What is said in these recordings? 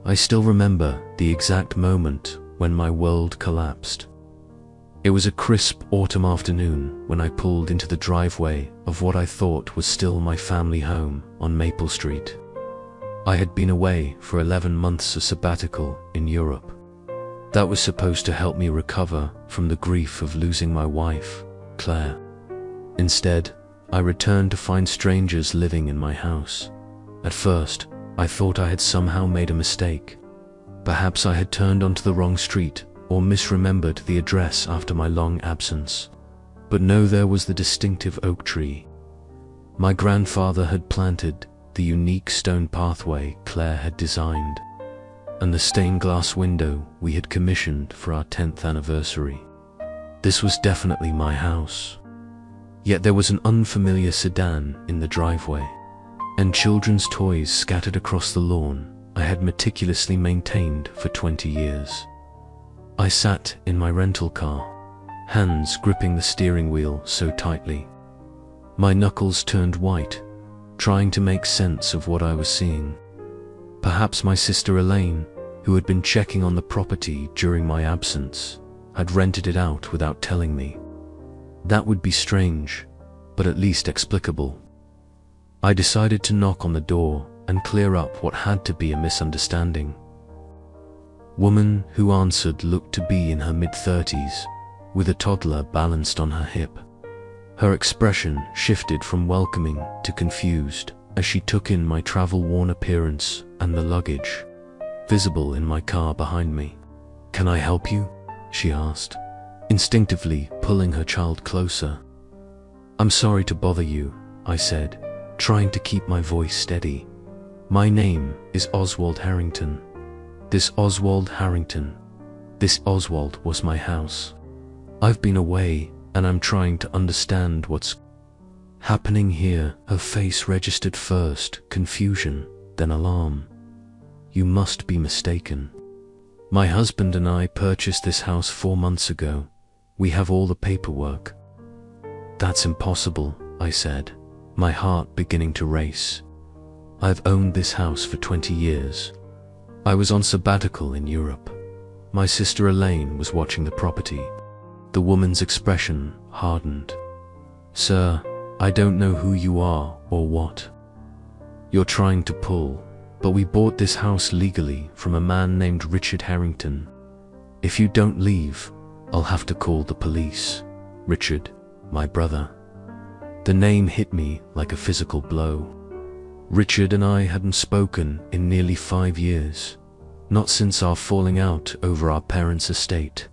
I still remember the exact moment when my world collapsed. It was a crisp autumn afternoon when I pulled into the driveway of what I thought was still my family home on Maple Street. I had been away for 11 months of sabbatical in Europe. That was supposed to help me recover from the grief of losing my wife, Claire. Instead, I returned to find strangers living in my house. At first, I thought I had somehow made a mistake. Perhaps I had turned onto the wrong street or misremembered the address after my long absence. But no, there was the distinctive oak tree. My grandfather had planted the unique stone pathway Claire had designed, and the stained glass window we had commissioned for our 10th anniversary. This was definitely my house. Yet there was an unfamiliar sedan in the driveway, and children's toys scattered across the lawn I had meticulously maintained for 20 years. I sat in my rental car, hands gripping the steering wheel so tightly. My knuckles turned white, trying to make sense of what I was seeing. Perhaps my sister Elaine, who had been checking on the property during my absence, had rented it out without telling me. That would be strange, but at least explicable. I decided to knock on the door and clear up what had to be a misunderstanding. Woman who answered looked to be in her mid-30s, with a toddler balanced on her hip. Her expression shifted from welcoming to confused as she took in my travel-worn appearance and the luggage visible in my car behind me. "Can I help you?" she asked, instinctively pulling her child closer. "I'm sorry to bother you," I said, trying to keep my voice steady. "My name is Oswald Harrington. This Oswald was my house. I've been away and I'm trying to understand what's happening here." Her face registered first confusion, then alarm. "You must be mistaken. My husband and I purchased this house 4 months ago. We have all the paperwork." "That's impossible," I said, my heart beginning to race. "I've owned this house for 20 years. I was on sabbatical in Europe. My sister Elaine was watching the property." The woman's expression hardened. "Sir, I don't know who you are or what you're trying to pull, but we bought this house legally from a man named Richard Harrington. If you don't leave, I'll have to call the police." Richard, my brother. The name hit me like a physical blow. Richard and I hadn't spoken in nearly 5 years, not since our falling out over our parents' estate.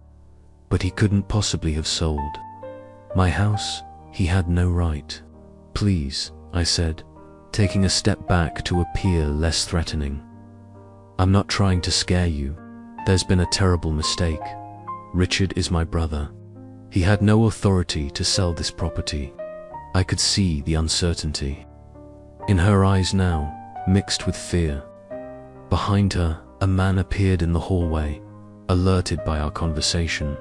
But he couldn't possibly have sold my house. He had no right. "Please," I said, taking a step back to appear less threatening. "I'm not trying to scare you. There's been a terrible mistake. Richard is my brother. He had no authority to sell this property." I could see the uncertainty in her eyes now, mixed with fear. Behind her, a man appeared in the hallway, alerted by our conversation.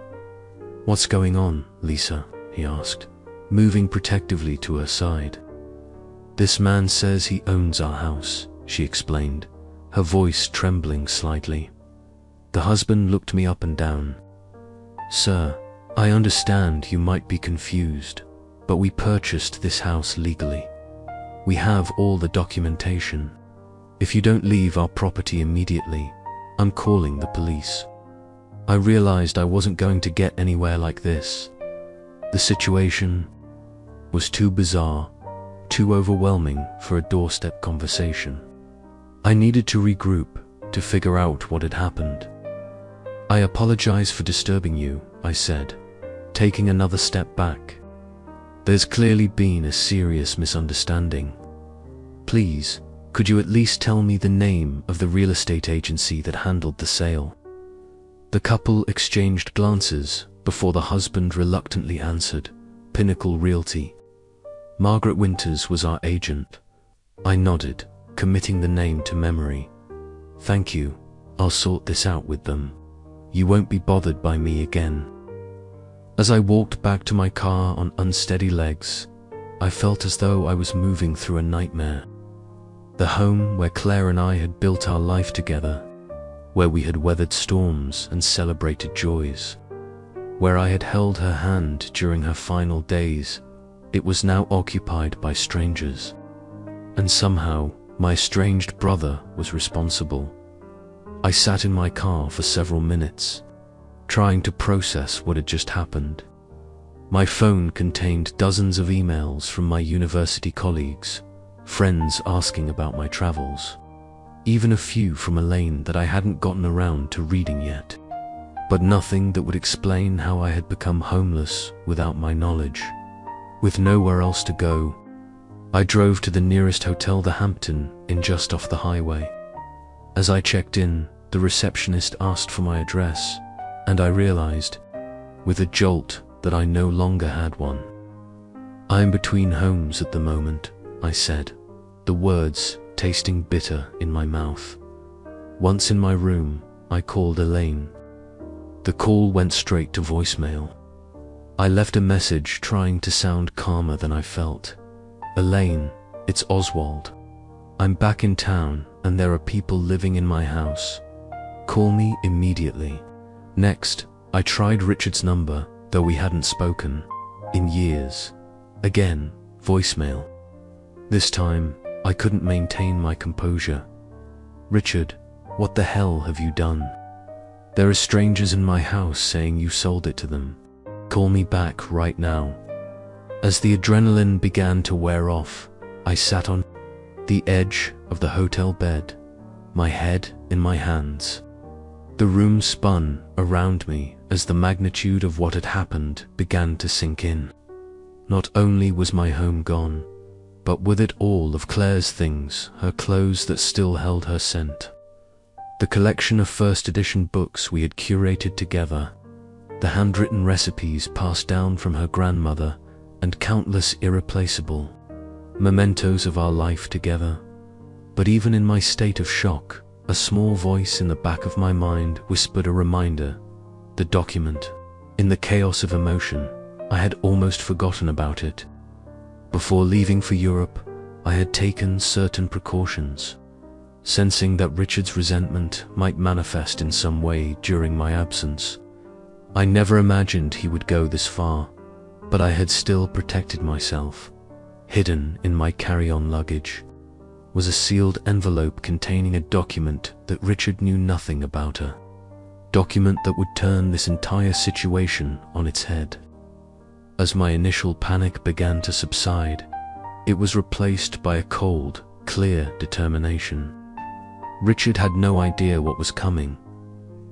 "What's going on, Lisa?" he asked, moving protectively to her side. "This man says he owns our house," she explained, her voice trembling slightly. The husband looked me up and down. "Sir, I understand you might be confused, but we purchased this house legally. We have all the documentation. If you don't leave our property immediately, I'm calling the police." I realized I wasn't going to get anywhere like this. The situation was too bizarre, too overwhelming for a doorstep conversation. I needed to regroup, to figure out what had happened. "I apologize for disturbing you," I said, taking another step back. "There's clearly been a serious misunderstanding. Please, could you at least tell me the name of the real estate agency that handled the sale?" The couple exchanged glances before the husband reluctantly answered, "Pinnacle Realty." "Margaret Winters was our agent." I nodded, committing the name to memory. "Thank you. I'll sort this out with them. You won't be bothered by me again." As I walked back to my car on unsteady legs, I felt as though I was moving through a nightmare. The home where Claire and I had built our life together where we had weathered storms and celebrated joys, where I had held her hand during her final days. It was now occupied by strangers, and somehow my estranged brother was responsible. I sat in my car for several minutes, trying to process what had just happened. My phone contained dozens of emails from my university colleagues, friends asking about my travels, even a few from Elaine that I hadn't gotten around to reading yet, but nothing that would explain how I had become homeless without my knowledge. With nowhere else to go, I drove to the nearest hotel, the Hampton Inn, just off the highway. As I checked in, the receptionist asked for my address, and I realized, with a jolt, that I no longer had one. "I'm between homes at the moment," I said, the words tasting bitter in my mouth. Once in my room, I called Elaine. The call went straight to voicemail. I left a message trying to sound calmer than I felt. "Elaine, it's Oswald. I'm back in town and there are people living in my house. Call me immediately." Next, I tried Richard's number, though we hadn't spoken in years. Again, voicemail. This time, I couldn't maintain my composure. "Richard, what the hell have you done? There are strangers in my house saying you sold it to them. Call me back right now." As the adrenaline began to wear off, I sat on the edge of the hotel bed, my head in my hands. The room spun around me as the magnitude of what had happened began to sink in. Not only was my home gone, but with it all of Claire's things, her clothes that still held her scent, the collection of first edition books we had curated together, the handwritten recipes passed down from her grandmother, and countless irreplaceable mementos of our life together. But even in my state of shock, a small voice in the back of my mind whispered a reminder: the document. In the chaos of emotion, I had almost forgotten about it. Before leaving for Europe, I had taken certain precautions, sensing that Richard's resentment might manifest in some way during my absence. I never imagined he would go this far, but I had still protected myself. Hidden in my carry-on luggage was a sealed envelope containing a document that Richard knew nothing about her. Document that would turn this entire situation on its head. As my initial panic began to subside, it was replaced by a cold, clear determination. Richard had no idea what was coming.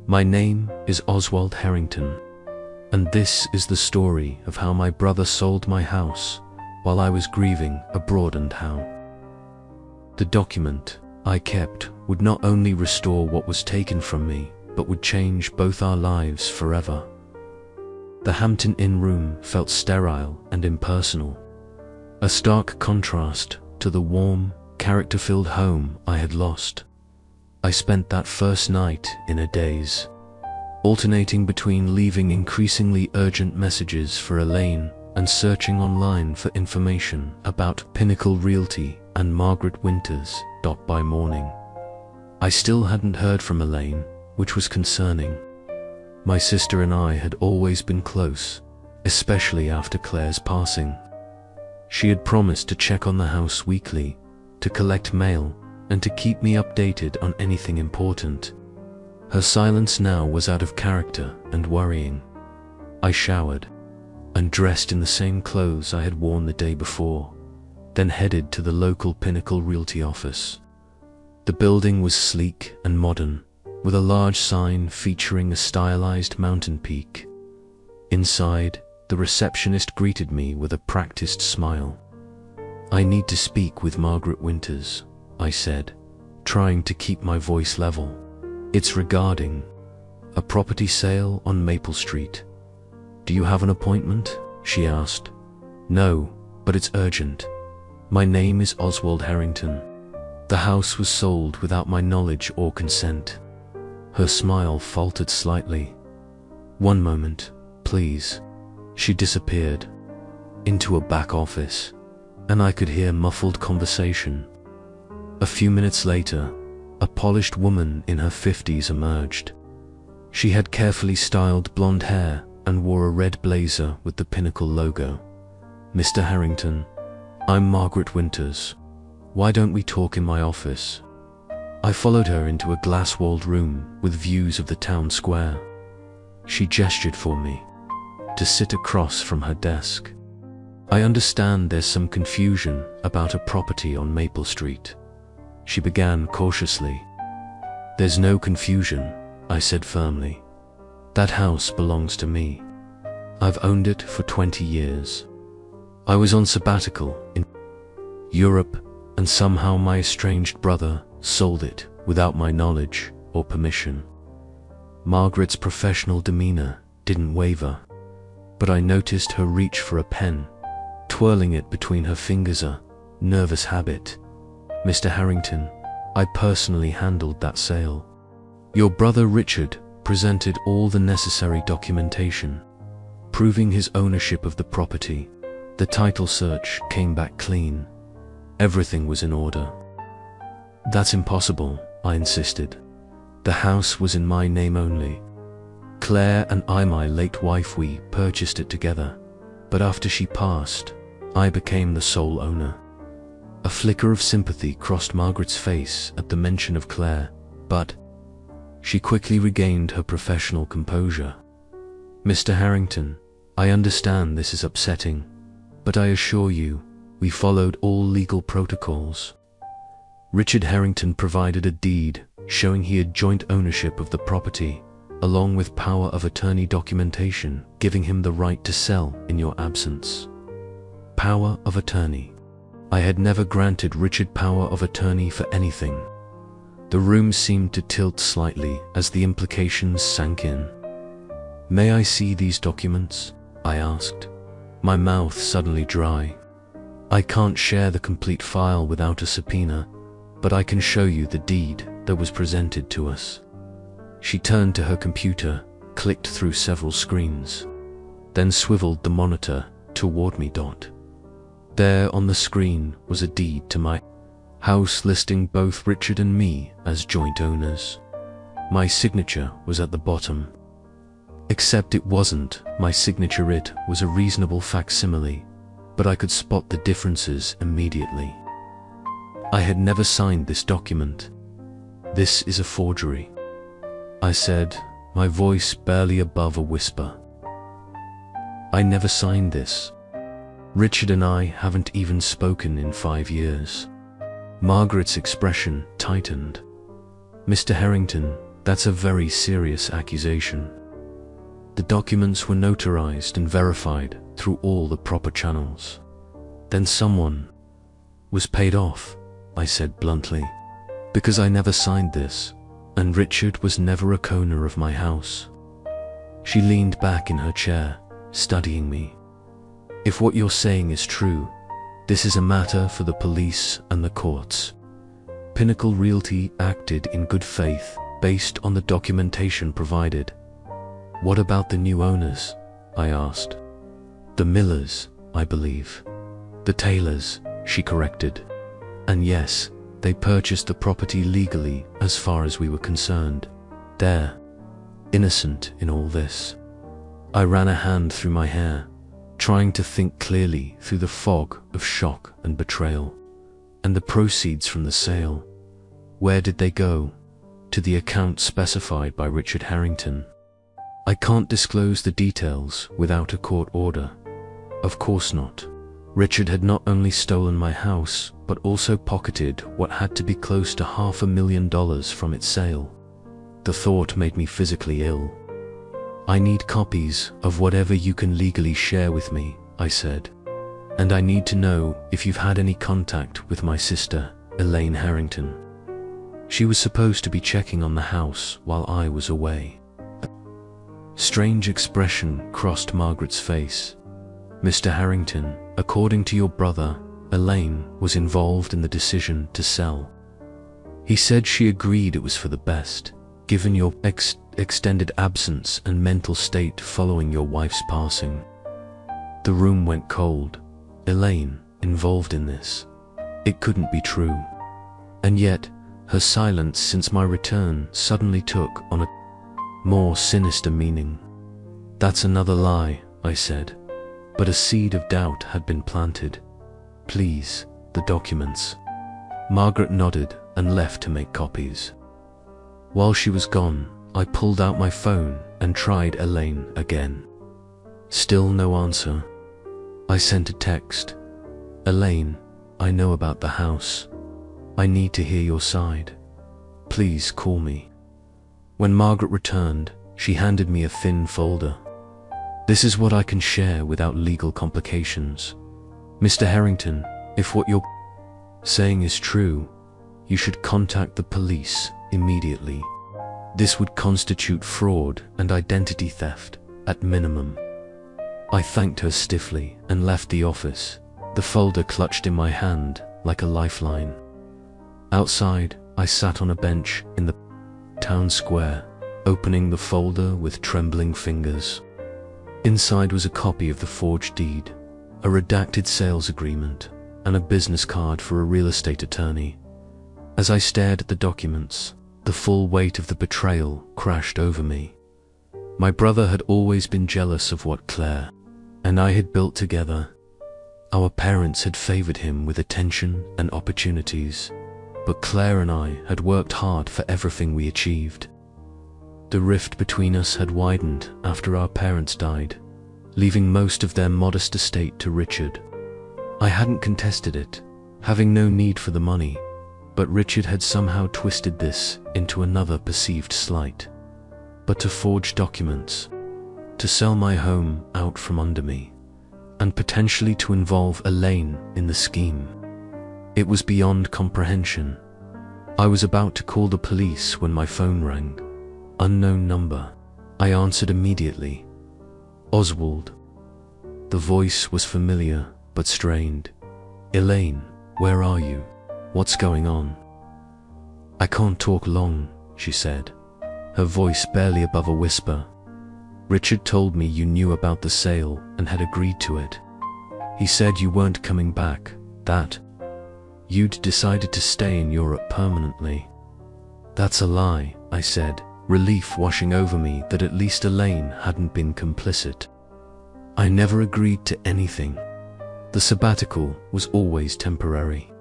"My name is Oswald Harrington, and this is the story of how my brother sold my house while I was grieving abroad, and how the document I kept would not only restore what was taken from me, but would change both our lives forever." The Hampton Inn room felt sterile and impersonal, a stark contrast to the warm, character-filled home I had lost. I spent that first night in a daze, alternating between leaving increasingly urgent messages for Elaine and searching online for information about Pinnacle Realty and Margaret Winters. By morning, I still hadn't heard from Elaine, which was concerning. My sister and I had always been close, especially after Claire's passing. She had promised to check on the house weekly, to collect mail, and to keep me updated on anything important. Her silence now was out of character and worrying. I showered and dressed in the same clothes I had worn the day before, then headed to the local Pinnacle Realty office. The building was sleek and modern, with a large sign featuring a stylized mountain peak. Inside, the receptionist greeted me with a practiced smile. "I need to speak with Margaret Winters," I said, trying to keep my voice level. "It's regarding a property sale on Maple Street." "Do you have an appointment?" she asked. "No, but it's urgent. My name is Oswald Harrington. The house was sold without my knowledge or consent." Her smile faltered slightly. "One moment, please." She disappeared into a back office, and I could hear muffled conversation. A few minutes later, a polished woman in her 50s emerged. She had carefully styled blonde hair and wore a red blazer with the Pinnacle logo. "Mr. Harrington, I'm Margaret Winters. Why don't we talk in my office?" I followed her into a glass-walled room with views of the town square. She gestured for me to sit across from her desk. "I understand there's some confusion about a property on Maple Street," she began cautiously. "There's no confusion," I said firmly. "That house belongs to me. I've owned it for 20 years. I was on sabbatical in Europe, and somehow my estranged brother sold it without my knowledge or permission." Margaret's professional demeanor didn't waver, but I noticed her reach for a pen, twirling it between her fingers, a nervous habit. "Mr. Harrington, I personally handled that sale. Your brother Richard presented all the necessary documentation, proving his ownership of the property. The title search came back clean. Everything was in order." "That's impossible," I insisted. "The house was in my name only. Claire and I, my late wife, we purchased it together, but after she passed, I became the sole owner." A flicker of sympathy crossed Margaret's face at the mention of Claire, but she quickly regained her professional composure. "Mr. Harrington, I understand this is upsetting, but I assure you, we followed all legal protocols. Richard Harrington provided a deed showing he had joint ownership of the property, along with power of attorney documentation giving him the right to sell in your absence." Power of attorney. I had never granted Richard power of attorney for anything. The room seemed to tilt slightly as the implications sank in. "May I see these documents?" I asked, my mouth suddenly dry. "I can't share the complete file without a subpoena, but I can show you the deed that was presented to us." She turned to her computer, clicked through several screens, then swiveled the monitor toward me. There on the screen was a deed to my house listing both Richard and me as joint owners. My signature was at the bottom. Except it wasn't my signature, it was a reasonable facsimile, but I could spot the differences immediately. I had never signed this document. "This is a forgery," I said, my voice barely above a whisper. "I never signed this. Richard and I haven't even spoken in 5 years." Margaret's expression tightened. "Mr. Harrington, that's a very serious accusation. The documents were notarized and verified through all the proper channels. Then someone was paid off," I said bluntly, "because I never signed this, and Richard was never a co-owner of my house." She leaned back in her chair, studying me. "If what you're saying is true, this is a matter for the police and the courts. Pinnacle Realty acted in good faith based on the documentation provided." "What about the new owners?" I asked. "The Millers, I believe." "The Taylors," she corrected. "And yes, they purchased the property legally as far as we were concerned. They're innocent in all this." I ran a hand through my hair, trying to think clearly through the fog of shock and betrayal. "And the proceeds from the sale, where did they go?" "To the account specified by Richard Harrington." "I can't disclose the details without a court order." "Of course not. Richard had not only stolen my house, but also pocketed what had to be close to $500,000 from its sale." The thought made me physically ill. "I need copies of whatever you can legally share with me," I said. "And I need to know if you've had any contact with my sister, Elaine Harrington. She was supposed to be checking on the house while I was away." A strange expression crossed Margaret's face. "Mr. Harrington, according to your brother, Elaine was involved in the decision to sell. He said she agreed it was for the best, given your extended absence and mental state following your wife's passing." The room went cold. Elaine involved in this? It couldn't be true. And yet, Her silence since my return suddenly took on a more sinister meaning. "That's another lie," I said, but a seed of doubt had been planted. "Please, the documents." Margaret nodded and left to make copies. While she was gone, I pulled out my phone and tried Elaine again. Still no answer. I sent a text. "Elaine, I know about the house. I need to hear your side. Please call me." When Margaret returned, she handed me a thin folder. "This is what I can share without legal complications. Mr. Harrington, if what you're saying is true, you should contact the police immediately. This would constitute fraud and identity theft at minimum." I thanked her stiffly and left the office, the folder clutched in my hand like a lifeline. Outside, I sat on a bench in the town square, opening the folder with trembling fingers. Inside was a copy of the forged deed, a redacted sales agreement, and a business card for a real estate attorney. As I stared at the documents, the full weight of the betrayal crashed over me. My brother had always been jealous of what Claire and I had built together. Our parents had favored him with attention and opportunities, but Claire and I had worked hard for everything we achieved. The rift between us had widened after our parents died, leaving most of their modest estate to Richard. I hadn't contested it, having no need for the money, but Richard had somehow twisted this into another perceived slight. But to forge documents, to sell my home out from under me, and potentially to involve Elaine in the scheme. It was beyond comprehension. I was about to call the police when my phone rang. Unknown number. I answered immediately. "Oswald." The voice was familiar but strained. "Elaine, where are you? What's going on?" "I can't talk long," she said, her voice barely above a whisper. "Richard told me you knew about the sale and had agreed to it. He said you weren't coming back, that you'd decided to stay in Europe permanently." "That's a lie," I said, relief washing over me that at least Elaine hadn't been complicit. "I never agreed to anything. The sabbatical was always temporary.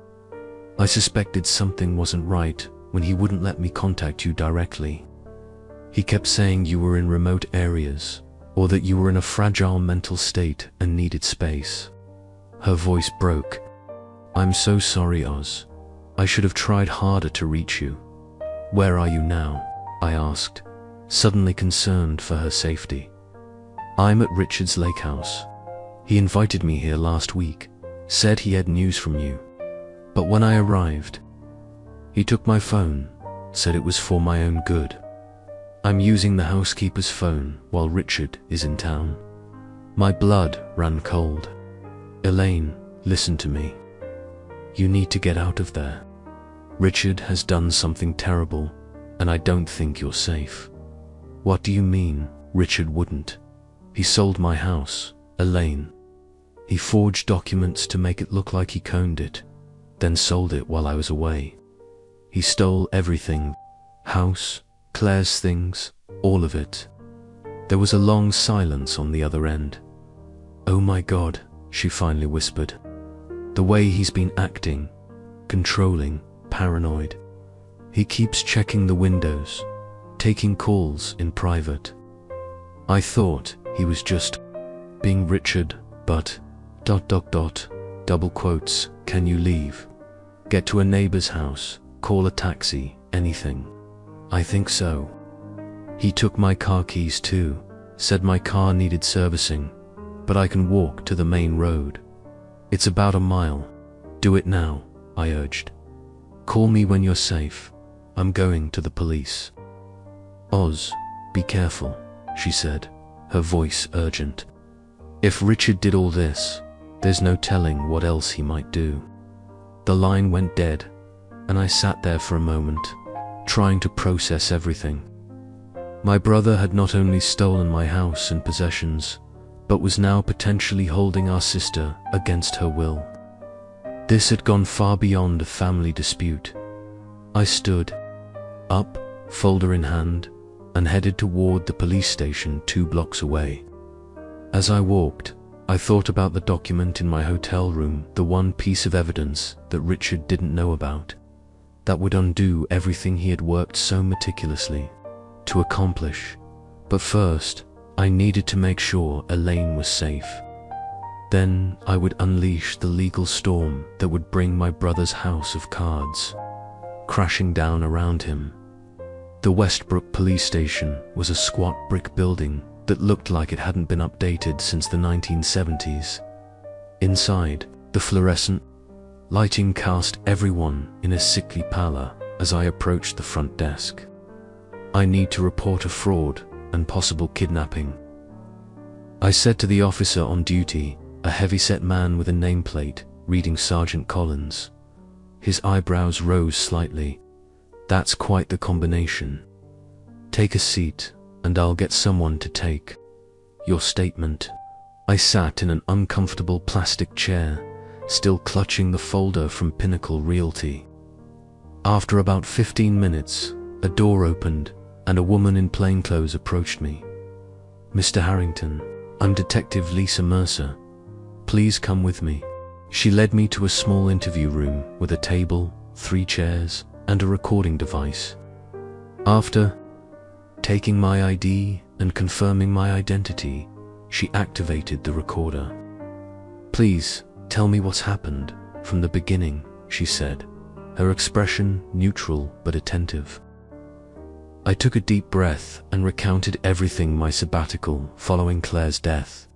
I suspected something wasn't right when he wouldn't let me contact you directly. He kept saying you were in remote areas, or that you were in a fragile mental state and needed space." Her voice broke. "I'm so sorry, Oz. I should have tried harder to reach you." "Where are you now?" I asked, suddenly concerned for her safety. "I'm at Richard's lake house. He invited me here last week, said he had news from you. But when I arrived, he took my phone, said it was for my own good. I'm using the housekeeper's phone while Richard is in town." My blood ran cold. "Elaine, listen to me. You need to get out of there. Richard has done something terrible, and I don't think you're safe." "What do you mean, Richard wouldn't? He sold my house, Elaine. He forged documents to make it look like he owned it, then sold it while I was away. He stole everything, house, Claire's things, all of it." There was a long silence on the other end. "Oh my God," she finally whispered. "The way he's been acting, controlling, paranoid. He keeps checking the windows, taking calls in private. I thought he was just being Richard, but ... double quotes, can you leave? Get to a neighbor's house, call a taxi, anything. I think so. He took my car keys too, said my car needed servicing, but I can walk to the main road. It's about a mile. Do it now," I urged. "Call me when you're safe. I'm going to the police." "Oz, be careful," she said, her voice urgent. "If Richard did all this, there's no telling what else he might do." The line went dead, and I sat there for a moment, trying to process everything. My brother had not only stolen my house and possessions, but was now potentially holding our sister against her will. This had gone far beyond a family dispute. I stood up, folder in hand, and headed toward the police station 2 blocks away. As I walked, I thought about the document in my hotel room, the one piece of evidence that Richard didn't know about, that would undo everything he had worked so meticulously to accomplish. But first, I needed to make sure Elaine was safe. Then I would unleash the legal storm that would bring my brother's house of cards crashing down around him. The Westbrook police station was a squat brick building that looked like it hadn't been updated since the 1970s. Inside, the fluorescent lighting cast everyone in a sickly pallor as I approached the front desk. "I need to report a fraud and possible kidnapping," I said to the officer on duty, a heavy-set man with a nameplate reading Sergeant Collins. His eyebrows rose slightly. "That's quite the combination. Take a seat, and I'll get someone to take your statement." I sat in an uncomfortable plastic chair, still clutching the folder from Pinnacle Realty. After about 15 minutes, a door opened, and a woman in plainclothes approached me. "Mr. Harrington, I'm Detective Lisa Mercer. Please come with me." She led me to a small interview room with a table, 3 chairs, and a recording device. After taking my ID and confirming my identity, she activated the recorder. "Please, tell me what's happened from the beginning," she said, her expression neutral but attentive. I took a deep breath and recounted everything: my sabbatical following Claire's death,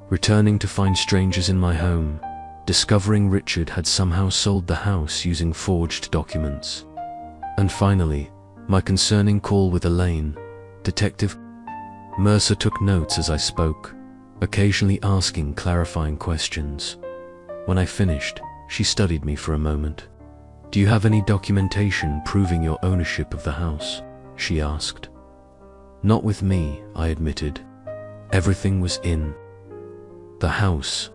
returning to find strangers in my home, discovering Richard had somehow sold the house using forged documents, and finally, my concerning call with Elaine. Detective Mercer took notes as I spoke, occasionally asking clarifying questions. When I finished, she studied me for a moment. "Do you have any documentation proving your ownership of the house?" she asked. "Not with me," I admitted. "Everything was in the house.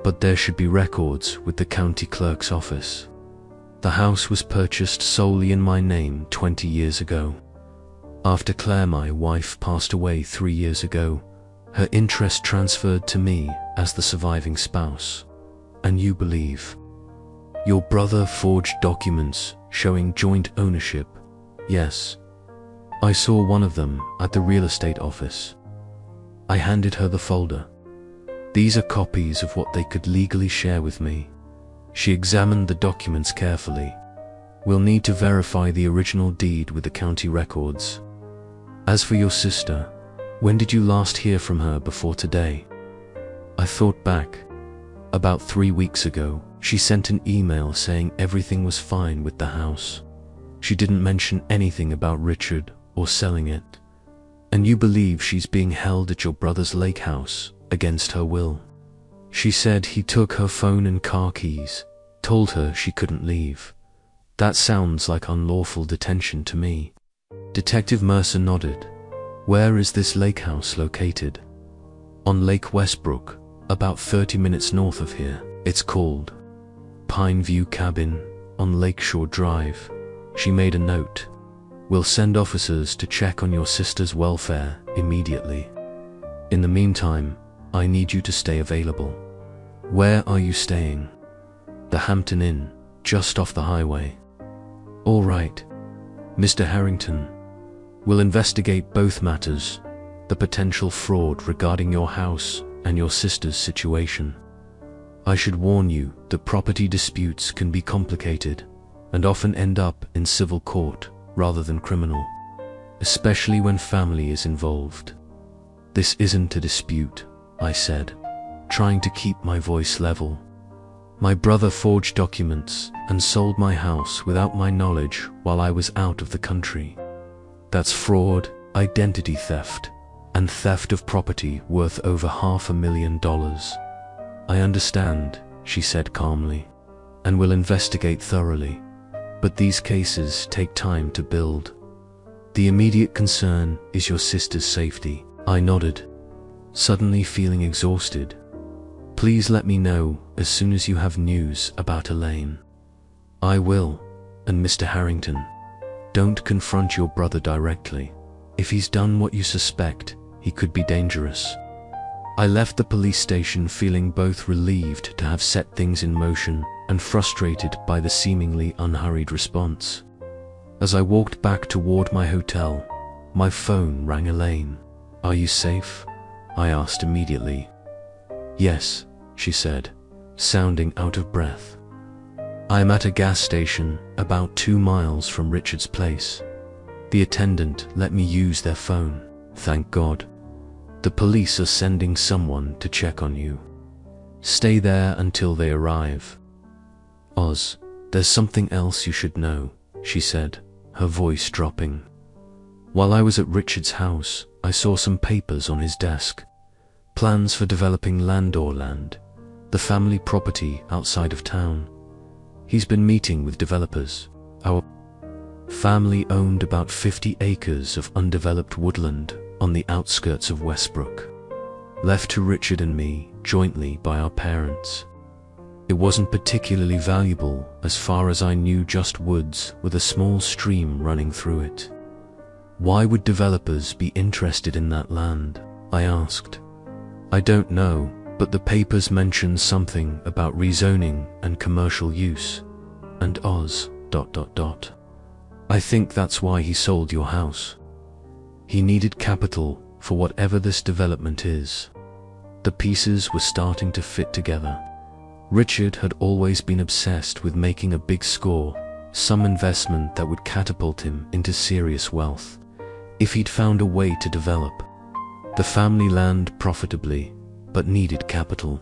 But there should be records with the county clerk's office. The house was purchased solely in my name 20 years ago. After Claire, my wife, passed away 3 years ago, her interest transferred to me as the surviving spouse. And you believe your brother forged documents showing joint ownership?" "Yes. I saw one of them at the real estate office." I handed her the folder. "These are copies of what they could legally share with me." She examined the documents carefully. "We'll need to verify the original deed with the county records. As for your sister, when did you last hear from her before today?" I thought back. About 3 weeks ago, she sent an email saying everything was fine with the house. She didn't mention anything about Richard or selling it. "And you believe she's being held at your brother's lake house against her will?" She said he took her phone and car keys, told her she couldn't leave. "That sounds like unlawful detention to me." Detective Mercer nodded. "Where is this lake house located?" "On Lake Westbrook, about 30 minutes north of here. It's called Pine View Cabin on Lakeshore Drive." She made a note. "We'll send officers to check on your sister's welfare immediately. In the meantime, I need you to stay available." "Where are you staying?" "The Hampton Inn, just off the highway." "All right, Mr. Harrington. We'll investigate both matters, the potential fraud regarding your house and your sister's situation. I should warn you that property disputes can be complicated and often end up in civil court rather than criminal, especially when family is involved." "This isn't a dispute," I said, trying to keep my voice level. "My brother forged documents and sold my house without my knowledge while I was out of the country. That's fraud, identity theft, and theft of property worth over $500,000. "I understand," she said calmly, "and will investigate thoroughly. But these cases take time to build. The immediate concern is your sister's safety." I nodded, suddenly feeling exhausted. "Please let me know as soon as you have news about Elaine." "I will. And Mr. Harrington, don't confront your brother directly. If he's done what you suspect, he could be dangerous. I left the police station feeling both relieved to have set things in motion and frustrated by the seemingly unhurried response. As I walked back toward my hotel, my phone rang Elaine. "Are you safe?" I asked immediately. "Yes," she said, sounding out of breath. "I am at a gas station about 2 miles from Richard's place. The attendant let me use their phone, thank God. The police are sending someone to check on you. Stay there until they arrive." "Oz, there's something else you should know," she said, her voice dropping. "While I was at Richard's house, I saw some papers on his desk. Plans for developing Landor land, the family property outside of town. He's been meeting with developers. Our family owned about 50 acres of undeveloped woodland on the outskirts of Westbrook, left to Richard and me jointly by our parents. It wasn't particularly valuable as far as I knew, just woods with a small stream running through it. Why would developers be interested in that land?" I asked. "I don't know, but the papers mention something about rezoning and commercial use. And Oz... I think that's why he sold your house. He needed capital for whatever this development is." The pieces were starting to fit together. Richard had always been obsessed with making a big score, some investment that would catapult him into serious wealth, if he'd found a way to develop the family land profitably, but needed capital.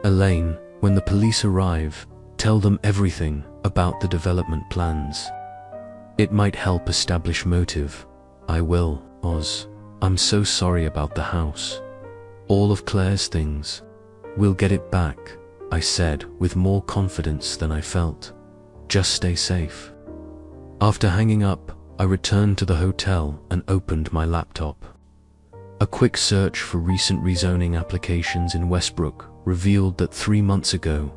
"Elaine, when the police arrive, tell them everything about the development plans. It might help establish motive." "I will, Oz. I'm so sorry about the house. All of Claire's things. We'll get it back," I said with more confidence than I felt. "Just stay safe." After hanging up, I returned to the hotel and opened my laptop. A quick search for recent rezoning applications in Westbrook revealed that 3 months ago,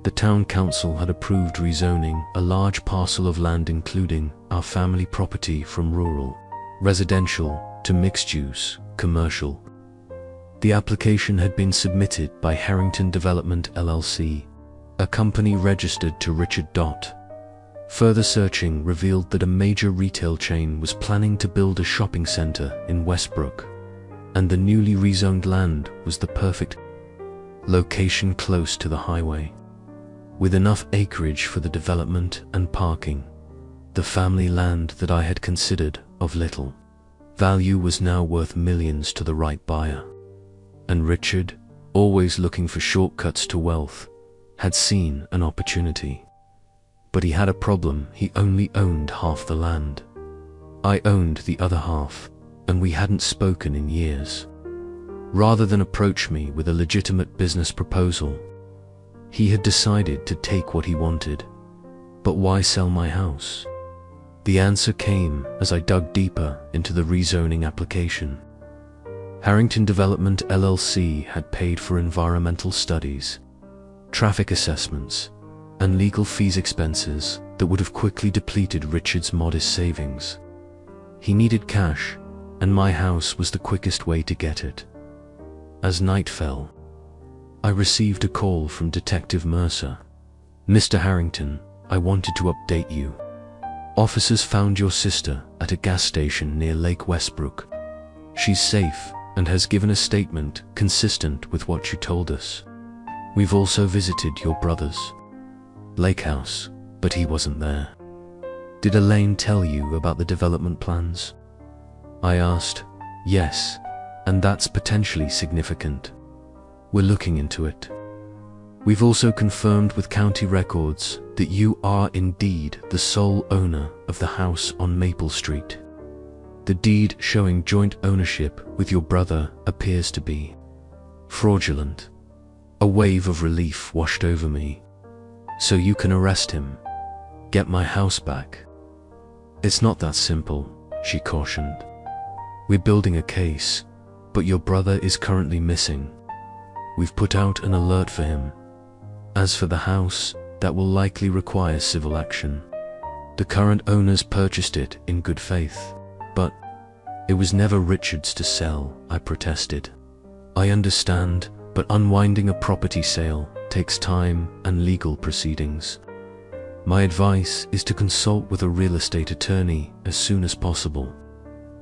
the town council had approved rezoning a large parcel of land including our family property from rural, residential to mixed-use, commercial. The application had been submitted by Harrington Development LLC, a company registered to Richard. Further searching revealed that a major retail chain was planning to build a shopping center in Westbrook, and the newly rezoned land was the perfect location close to the highway, with enough acreage for the development and parking. The family land that I had considered of little value was now worth millions to the right buyer. And Richard, always looking for shortcuts to wealth, had seen an opportunity. But he had a problem: he only owned half the land. I owned the other half, and we hadn't spoken in years. Rather than approach me with a legitimate business proposal, he had decided to take what he wanted. But why sell my house? The answer came as I dug deeper into the rezoning application. Harrington Development LLC had paid for environmental studies, traffic assessments, and legal fees expenses that would have quickly depleted Richard's modest savings. He needed cash, and my house was the quickest way to get it. As night fell, I received a call from Detective Mercer. "Mr. Harrington, I wanted to update you. Officers found your sister at a gas station near Lake Westbrook. She's safe and has given a statement consistent with what you told us. We've also visited your brother's lake house, but he wasn't there." "Did Elaine tell you about the development plans?" I asked. "Yes, and that's potentially significant. We're looking into it. We've also confirmed with county records that you are indeed the sole owner of the house on Maple Street. The deed showing joint ownership with your brother appears to be fraudulent." A wave of relief washed over me. "So you can arrest him, get my house back?" "It's not that simple," she cautioned. "We're building a case, but your brother is currently missing. We've put out an alert for him. As for the house, that will likely require civil action. The current owners purchased it in good faith, but it was never Richard's to sell, I protested. I understand, but unwinding a property sale takes time and legal proceedings. My advice is to consult with a real estate attorney as soon as possible.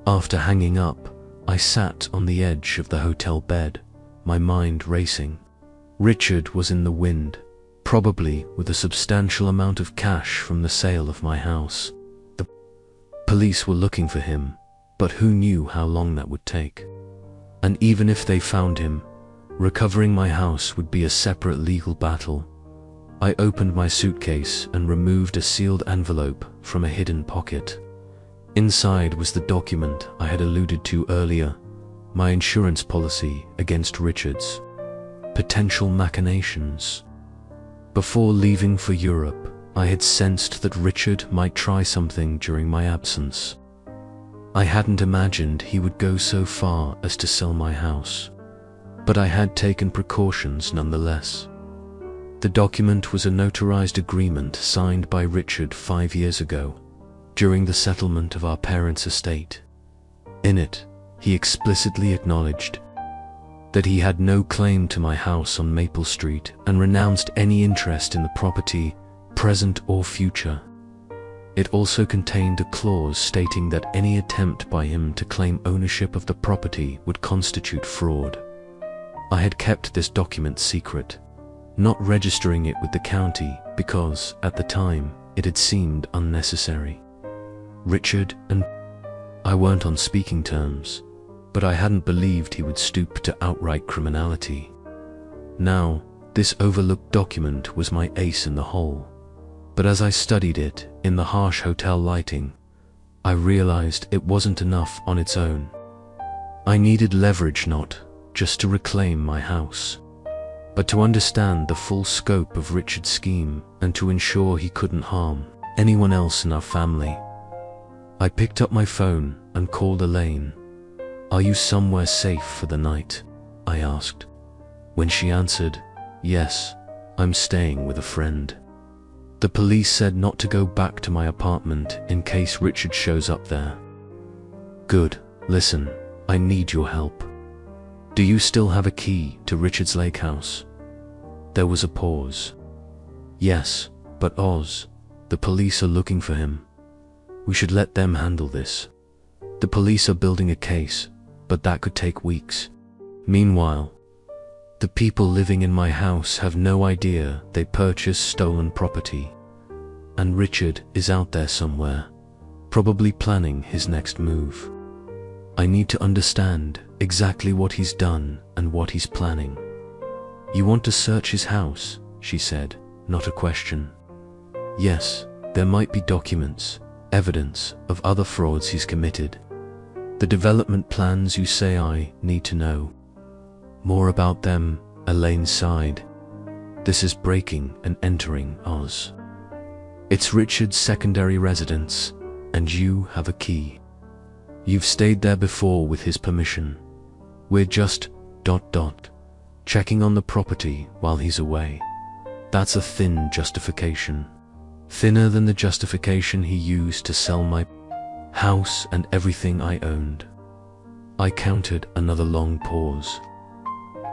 After hanging up, I sat on the edge of the hotel bed, my mind racing. Richard was in the wind, probably with a substantial amount of cash from the sale of my house. The police were looking for him, but who knew how long that would take? And even if they found him, recovering my house would be a separate legal battle. I opened my suitcase and removed a sealed envelope from a hidden pocket. Inside was the document I had alluded to earlier, my insurance policy against Richard's potential machinations. Before leaving for Europe, I had sensed that Richard might try something during my absence. I hadn't imagined he would go so far as to sell my house, but I had taken precautions nonetheless. The document was a notarized agreement signed by Richard 5 years ago, during the settlement of our parents' estate. In it, he explicitly acknowledged that he had no claim to my house on Maple Street and renounced any interest in the property, present or future. It also contained a clause stating that any attempt by him to claim ownership of the property would constitute fraud. I had kept this document secret, not registering it with the county because, at the time, it had seemed unnecessary. Richard and I weren't on speaking terms, but I hadn't believed he would stoop to outright criminality. Now, this overlooked document was my ace in the hole. But as I studied it in the harsh hotel lighting, I realized it wasn't enough on its own. I needed leverage not just to reclaim my house, but to understand the full scope of Richard's scheme and to ensure he couldn't harm anyone else in our family. I picked up my phone and called Elaine. "Are you somewhere safe for the night?" I asked. When she answered, "Yes, I'm staying with a friend." The police said not to go back to my apartment in case Richard shows up there. "Good. Listen, I need your help. Do you still have a key to Richard's lake house?" There was a pause. "Yes, but Oz, the police are looking for him. We should let them handle this. The police are building a case, but that could take weeks. Meanwhile, the people living in my house have no idea they purchased stolen property, and Richard is out there somewhere, probably planning his next move. I need to understand exactly what he's done and what he's planning." "You want to search his house?" she said, not a question. "Yes, there might be documents, evidence of other frauds he's committed. The development plans you say I need to know more about them," Elaine sighed. "This is breaking and entering Oz. It's Richard's secondary residence, and you have a key. You've stayed there before with his permission. We're just ... checking on the property while he's away. That's a thin justification. Thinner than the justification he used to sell my house and everything I owned." I counted another long pause.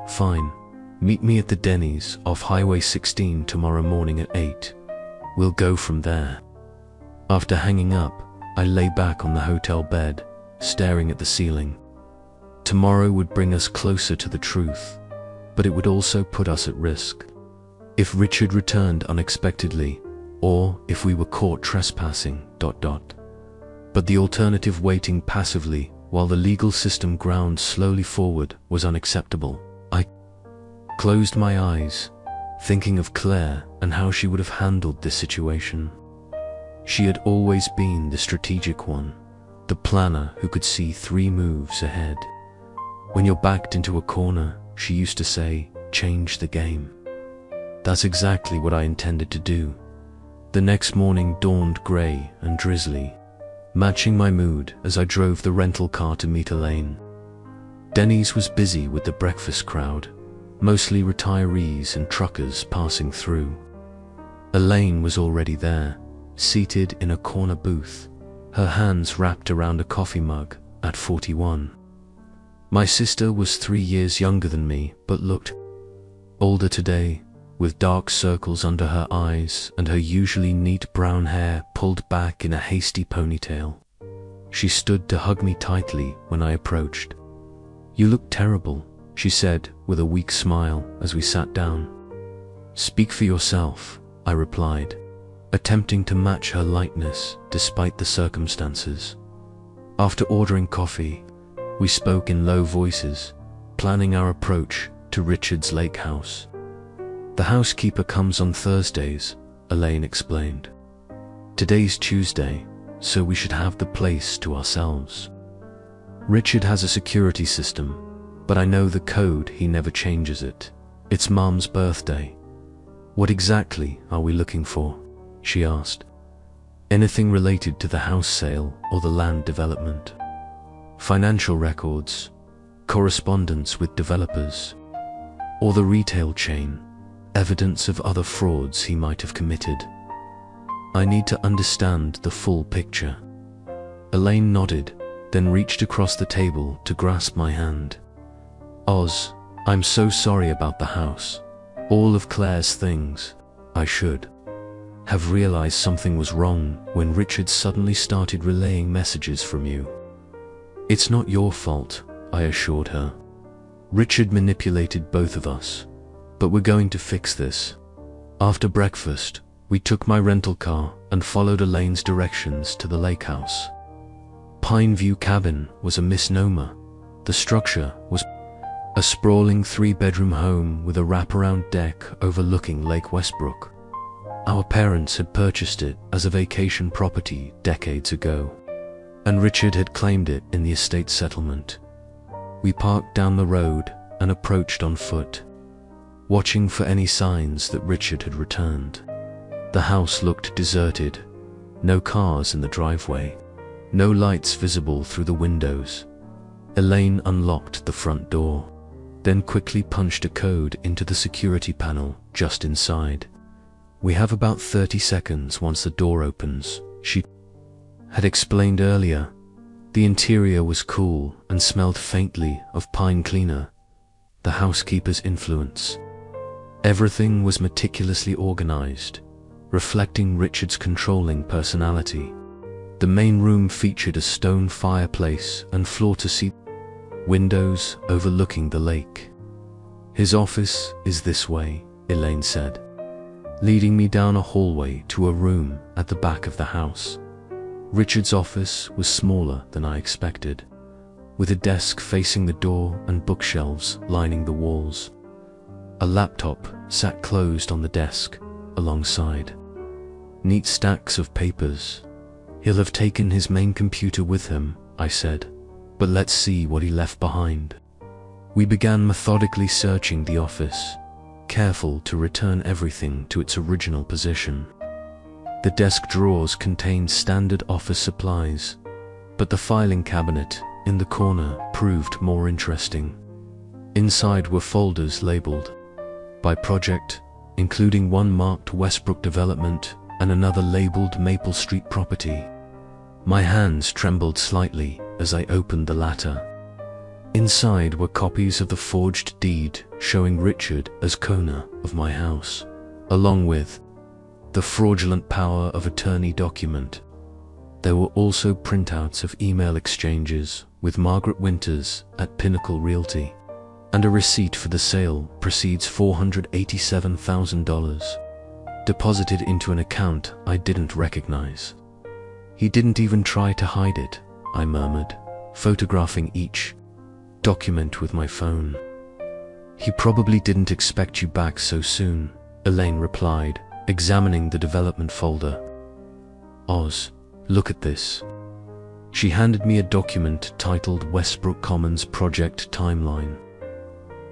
"Fine. Meet me at the Denny's off Highway 16 tomorrow morning at 8. We'll go from there." After hanging up, I lay back on the hotel bed, staring at the ceiling. Tomorrow would bring us closer to the truth, but it would also put us at risk. If Richard returned unexpectedly, or if we were caught trespassing ... But the alternative, waiting passively while the legal system ground slowly forward, was unacceptable. I closed my eyes, thinking of Claire and how she would have handled this situation. She had always been the strategic one, the planner who could see 3 moves ahead. When you're backed into a corner, she used to say, change the game. That's exactly what I intended to do. The next morning dawned grey and drizzly, matching my mood as I drove the rental car to meet Elaine. Denny's was busy with the breakfast crowd, mostly retirees and truckers passing through. Elaine was already there, seated in a corner booth, her hands wrapped around a coffee mug at 41. My sister was 3 years younger than me, but looked older today, with dark circles under her eyes and her usually neat brown hair pulled back in a hasty ponytail. She stood to hug me tightly when I approached. "You look terrible," she said with a weak smile as we sat down. "Speak for yourself," I replied, attempting to match her lightness despite the circumstances. After ordering coffee, we spoke in low voices, planning our approach to Richard's lake house. "The housekeeper comes on Thursdays," Elaine explained. "Today's Tuesday, so we should have the place to ourselves. Richard has a security system, but I know the code, he never changes it. It's Mom's birthday." "What exactly are we looking for?" she asked. "Anything related to the house sale or the land development. Financial records, correspondence with developers, or the retail chain, evidence of other frauds he might have committed. I need to understand the full picture." Elaine nodded, then reached across the table to grasp my hand. "Oz, I'm so sorry about the house. All of Claire's things. I should have realized something was wrong when Richard suddenly started relaying messages from you." "It's not your fault," I assured her. "Richard manipulated both of us, but we're going to fix this." After breakfast, we took my rental car and followed Elaine's directions to the lake house. Pineview Cabin was a misnomer. The structure was a sprawling 3-bedroom home with a wraparound deck overlooking Lake Westbrook. Our parents had purchased it as a vacation property decades ago, and Richard had claimed it in the estate settlement. We parked down the road and approached on foot, watching for any signs that Richard had returned. The house looked deserted, no cars in the driveway, no lights visible through the windows. Elaine unlocked the front door, then quickly punched a code into the security panel just inside. "We have about 30 seconds once the door opens," she had explained earlier. The interior was cool and smelled faintly of pine cleaner, the housekeeper's influence. Everything was meticulously organized, reflecting Richard's controlling personality. The main room featured a stone fireplace and floor-to-ceiling windows overlooking the lake. "His office is this way," Elaine said, leading me down a hallway to a room at the back of the house. Richard's office was smaller than I expected, with a desk facing the door and bookshelves lining the walls. A laptop sat closed on the desk alongside. Neat stacks of papers. "He'll have taken his main computer with him," I said, "but let's see what he left behind." We began methodically searching the office, careful to return everything to its original position. The desk drawers contained standard office supplies, but the filing cabinet in the corner proved more interesting. Inside were folders labeled by project, including one marked Westbrook Development and another labeled Maple Street Property. My hands trembled slightly as I opened the latter. Inside were copies of the forged deed showing Richard as owner of my house, along with the fraudulent power of attorney document. There were also printouts of email exchanges with Margaret Winters at Pinnacle Realty, and a receipt for the sale proceeds $487,000, deposited into an account I didn't recognize. "He didn't even try to hide it," I murmured, photographing each document with my phone. "He probably didn't expect you back so soon," Elaine replied, examining the development folder. "Oz, look at this." She handed me a document titled Westbrook Commons Project Timeline.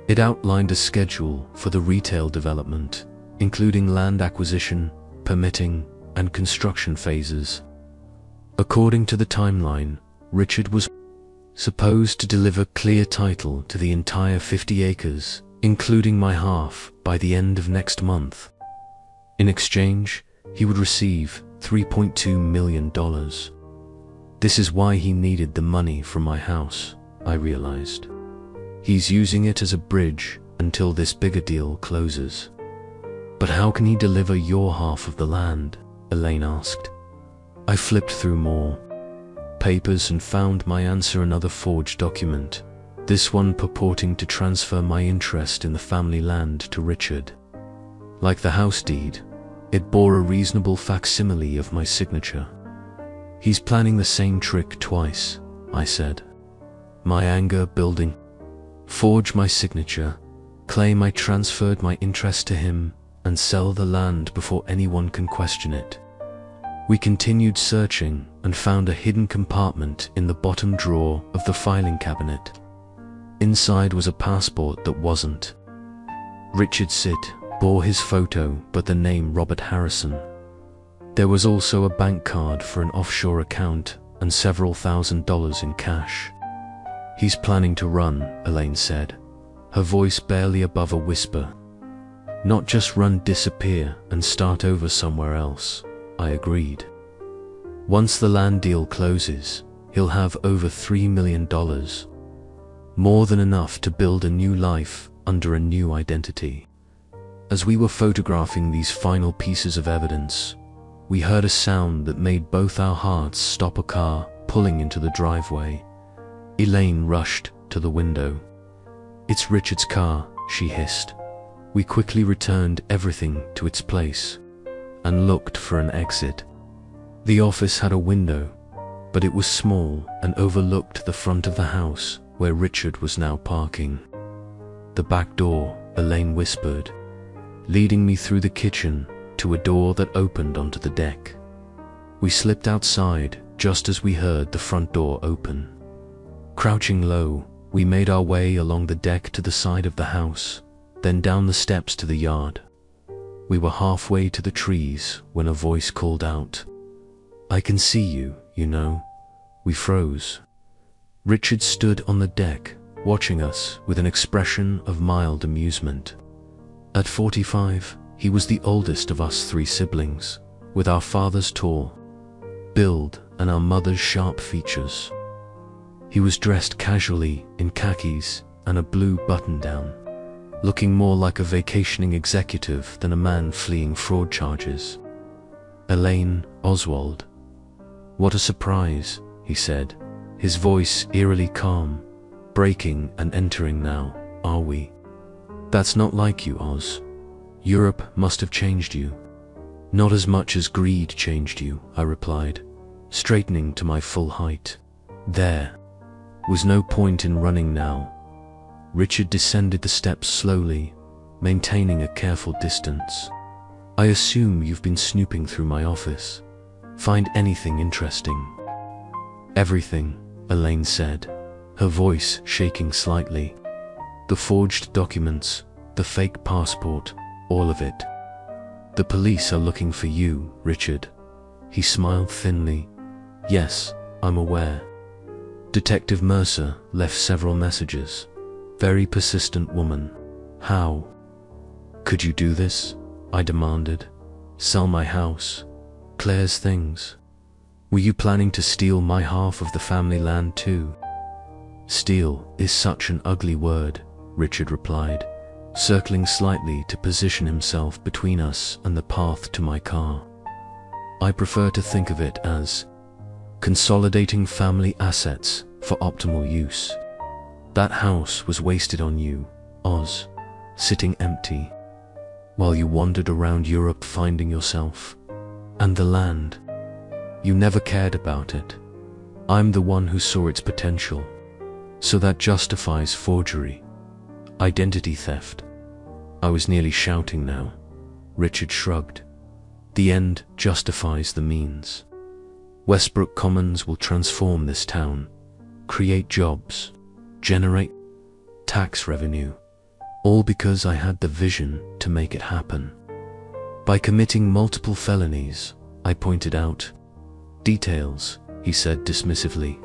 It outlined a schedule for the retail development, including land acquisition, permitting, and construction phases. According to the timeline, Richard was supposed to deliver clear title to the entire 50 acres, including my half, by the end of next month. In exchange, he would receive $3.2 million. This is why he needed the money from my house, I realized. He's using it as a bridge until this bigger deal closes. But how can he deliver your half of the land? Elaine asked. I flipped through more papers and found my answer, another forged document, this one purporting to transfer my interest in the family land to Richard. Like the house deed, it bore a reasonable facsimile of my signature. He's planning the same trick twice, I said, my anger building. Forge my signature, claim I transferred my interest to him, and sell the land before anyone can question it. We continued searching and found a hidden compartment in the bottom drawer of the filing cabinet. Inside was a passport that wasn't Richard Sit, bore his photo but the name Robert Harrison. There was also a bank card for an offshore account and several $1,000s in cash. He's planning to run, Elaine said, her voice barely above a whisper. Not just run, disappear and start over somewhere else, I agreed. Once the land deal closes, he'll have over $3 million. More than enough to build a new life under a new identity. As we were photographing these final pieces of evidence, we heard a sound that made both our hearts stop. A car pulling into the driveway. Elaine rushed to the window. It's Richard's car, she hissed. We quickly returned everything to its place and looked for an exit. The office had a window, but it was small and overlooked the front of the house where Richard was now parking. The back door, Elaine whispered, leading me through the kitchen to a door that opened onto the deck. We slipped outside just as we heard the front door open. Crouching low, we made our way along the deck to the side of the house, then down the steps to the yard. We were halfway to the trees when a voice called out, I can see you, you know. We froze. Richard stood on the deck, watching us with an expression of mild amusement. At 45, he was the oldest of us three siblings, with our father's tall build and our mother's sharp features. He was dressed casually in khakis and a blue button-down, looking more like a vacationing executive than a man fleeing fraud charges. Elaine, Oswald. What a surprise, he said, his voice eerily calm. Breaking and entering now, are we? That's not like you, Oz. Europe must have changed you. Not as much as greed changed you, I replied, straightening to my full height. There was no point in running now. Richard descended the steps slowly, maintaining a careful distance. I assume you've been snooping through my office. Find anything interesting? Everything, Elaine said, her voice shaking slightly. The forged documents, the fake passport, all of it. The police are looking for you, Richard. He smiled thinly. Yes, I'm aware. Detective Mercer left several messages. Very persistent woman. How could you do this? I demanded. Sell my house, Claire's things. Were you planning to steal my half of the family land too? Steal is such an ugly word, Richard replied, circling slightly to position himself between us and the path to my car. I prefer to think of it as consolidating family assets for optimal use. That house was wasted on you, Oz, sitting empty, while you wandered around Europe finding yourself. And the land, you never cared about it. I'm the one who saw its potential. So that justifies forgery, identity theft. I was nearly shouting now. Richard shrugged. The end justifies the means. Westbrook Commons will transform this town, create jobs, generate tax revenue, all because I had the vision to make it happen. By committing multiple felonies, I pointed out. Details, he said dismissively.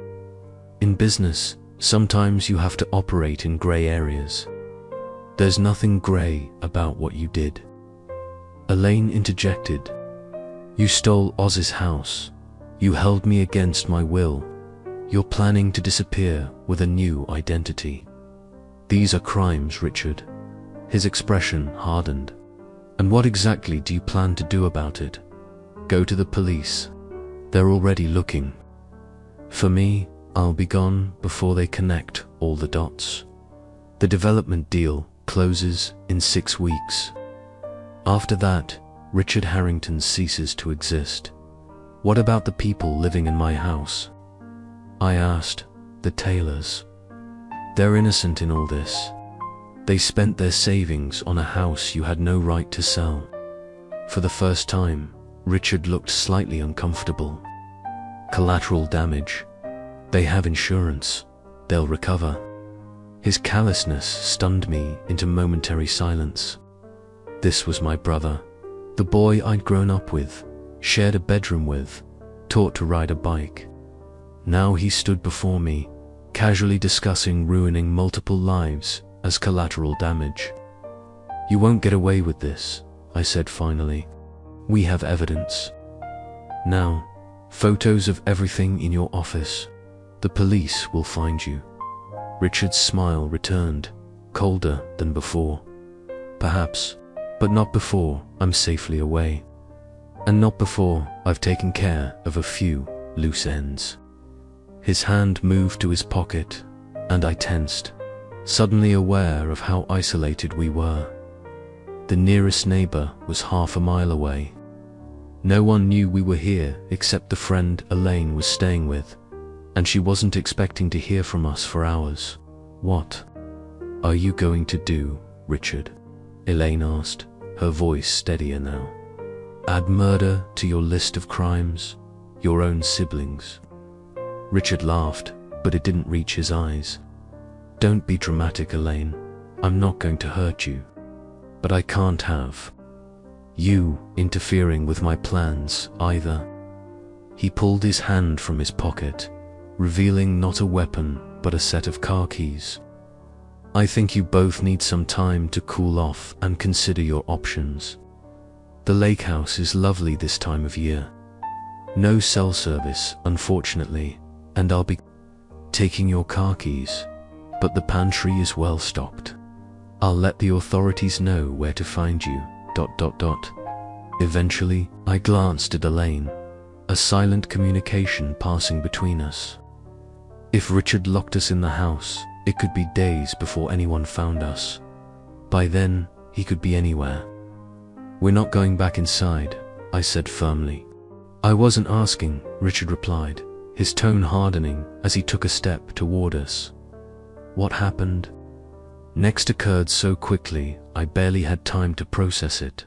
In business, sometimes you have to operate in gray areas. There's nothing gray about what you did. Elaine interjected. You stole Oz's house. You held me against my will. You're planning to disappear with a new identity. These are crimes, Richard. His expression hardened. And what exactly do you plan to do about it? Go to the police. They're already looking. For me, I'll be gone before they connect all the dots. The development deal closes in 6 weeks. After that, Richard Harrington ceases to exist. What about the people living in my house? I asked. The Taylors. They're innocent in all this. They spent their savings on a house you had no right to sell. For the first time, Richard looked slightly uncomfortable. Collateral damage. They have insurance. They'll recover. His callousness stunned me into momentary silence. This was my brother, the boy I'd grown up with, shared a bedroom with, taught to ride a bike. Now he stood before me, casually discussing ruining multiple lives as collateral damage. You won't get away with this, I said finally. We have evidence. Now, photos of everything in your office. The police will find you. Richard's smile returned, colder than before. Perhaps, but not before I'm safely away. And not before I've taken care of a few loose ends. His hand moved to his pocket, and I tensed, suddenly aware of how isolated we were. The nearest neighbor was half a mile away. No one knew we were here except the friend Elaine was staying with, and she wasn't expecting to hear from us for hours. What are you going to do, Richard? Elaine asked, her voice steadier now. Add murder to your list of crimes, your own siblings. Richard laughed, but it didn't reach his eyes. Don't be dramatic, Elaine. I'm not going to hurt you. But I can't have you interfering with my plans either. He pulled his hand from his pocket, revealing not a weapon but a set of car keys. I think you both need some time to cool off and consider your options. The lake house is lovely this time of year. No cell service, unfortunately, and I'll be taking your car keys, but the pantry is well stocked. I'll let the authorities know where to find you, ... Eventually, I glanced at Elaine, a silent communication passing between us. If Richard locked us in the house, it could be days before anyone found us. By then, he could be anywhere. We're not going back inside, I said firmly. I wasn't asking, Richard replied, his tone hardening as he took a step toward us. What happened next occurred so quickly I barely had time to process it.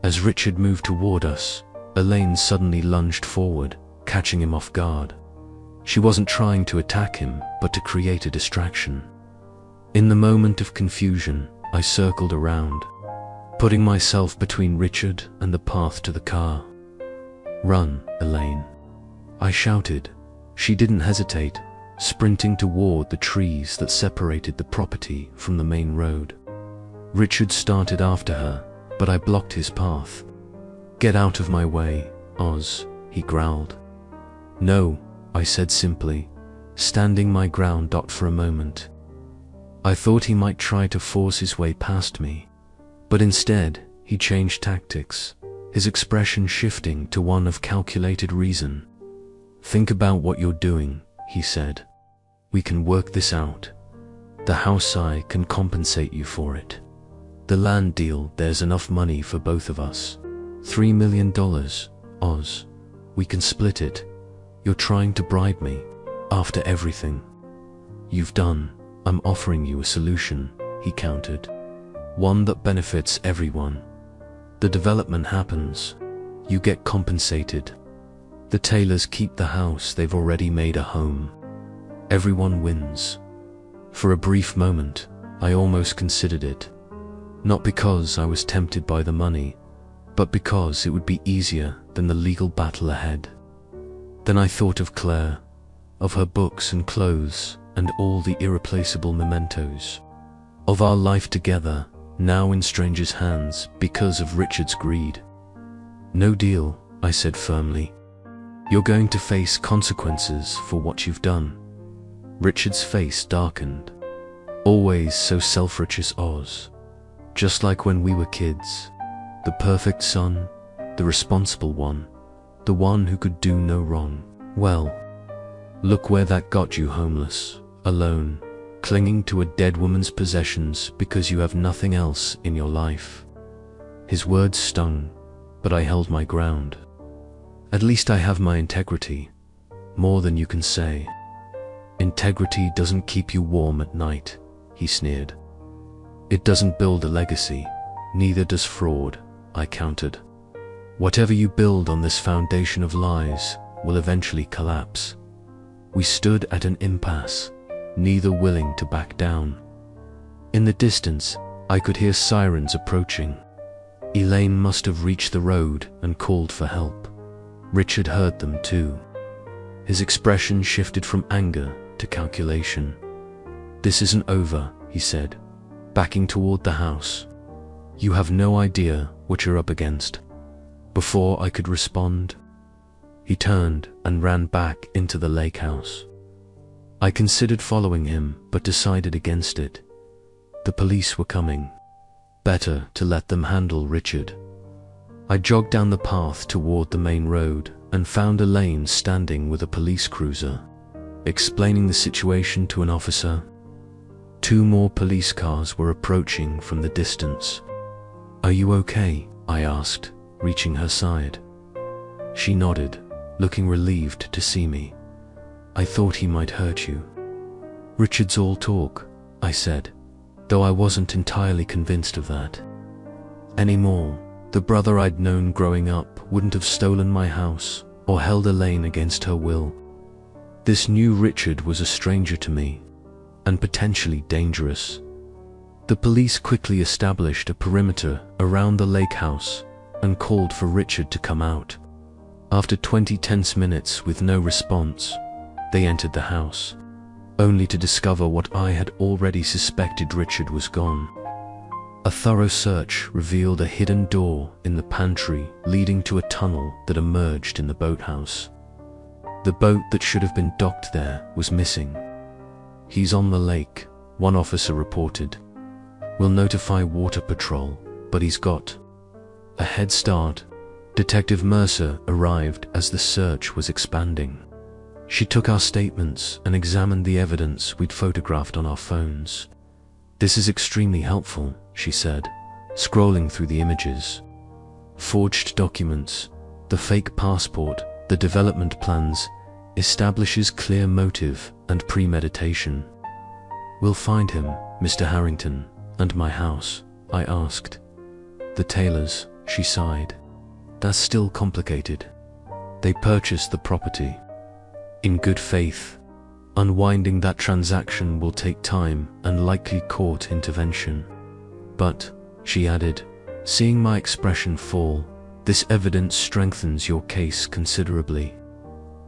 As Richard moved toward us, Elaine suddenly lunged forward, catching him off guard. She wasn't trying to attack him, but to create a distraction. In the moment of confusion, I circled around, putting myself between Richard and the path to the car. Run, Elaine, I shouted. She didn't hesitate, sprinting toward the trees that separated the property from the main road. Richard started after her, but I blocked his path. Get out of my way, Oz, he growled. No, I said simply, standing my ground. For a moment, I thought he might try to force his way past me, but instead he changed tactics, his expression shifting to one of calculated reason. Think about what you're doing, he said. We can work this out. The house, I can compensate you for it. The land deal, there's enough money for both of us. $3 million, Oz. We can split it. You're trying to bribe me. After everything you've done, I'm offering you a solution, he countered. One that benefits everyone. The development happens. You get compensated. The Taylors keep the house they've already made a home. Everyone wins. For a brief moment, I almost considered it. Not because I was tempted by the money, but because it would be easier than the legal battle ahead. Then I thought of Claire, of her books and clothes and all the irreplaceable mementos, of our life together, now in strangers' hands because of Richard's greed. No deal, I said firmly. You're going to face consequences for what you've done. Richard's face darkened. Always so self-righteous Oz. Just like when we were kids. The perfect son, the responsible one, the one who could do no wrong. Well, look where that got you, homeless, alone, clinging to a dead woman's possessions because you have nothing else in your life. His words stung, but I held my ground. At least I have my integrity, more than you can say. Integrity doesn't keep you warm at night, he sneered. It doesn't build a legacy, neither does fraud, I countered. Whatever you build on this foundation of lies will eventually collapse. We stood at an impasse, neither willing to back down. In the distance, I could hear sirens approaching. Elaine must have reached the road and called for help. Richard heard them too. His expression shifted from anger to calculation. This isn't over, he said, backing toward the house. You have no idea what you're up against. Before I could respond, he turned and ran back into the lake house. I considered following him, but decided against it. The police were coming. Better to let them handle Richard. I jogged down the path toward the main road and found Elaine standing with a police cruiser, explaining the situation to an officer. 2 more police cars were approaching from the distance. Are you okay? I asked, reaching her side. She nodded, looking relieved to see me. I thought he might hurt you. Richard's all talk, I said, though I wasn't entirely convinced of that. Anymore, the brother I'd known growing up wouldn't have stolen my house or held Elaine against her will. This new Richard was a stranger to me, and potentially dangerous. The police quickly established a perimeter around the lake house and called for Richard to come out. After 20 tense minutes with no response, they entered the house, only to discover what I had already suspected: Richard was gone. A thorough search revealed a hidden door in the pantry leading to a tunnel that emerged in the boathouse. The boat that should have been docked there was missing. He's on the lake, one officer reported. We'll notify Water Patrol, but he's got a head start. Detective Mercer arrived as the search was expanding. She took our statements and examined the evidence we'd photographed on our phones. This is extremely helpful, she said, scrolling through the images. Forged documents, the fake passport, the development plans, establishes clear motive and premeditation. We'll find him, Mr. Harrington, and my house, I asked. The Taylors, she sighed. That's still complicated. They purchased the property. In good faith. Unwinding that transaction will take time and likely court intervention. But, she added, seeing my expression fall, this evidence strengthens your case considerably.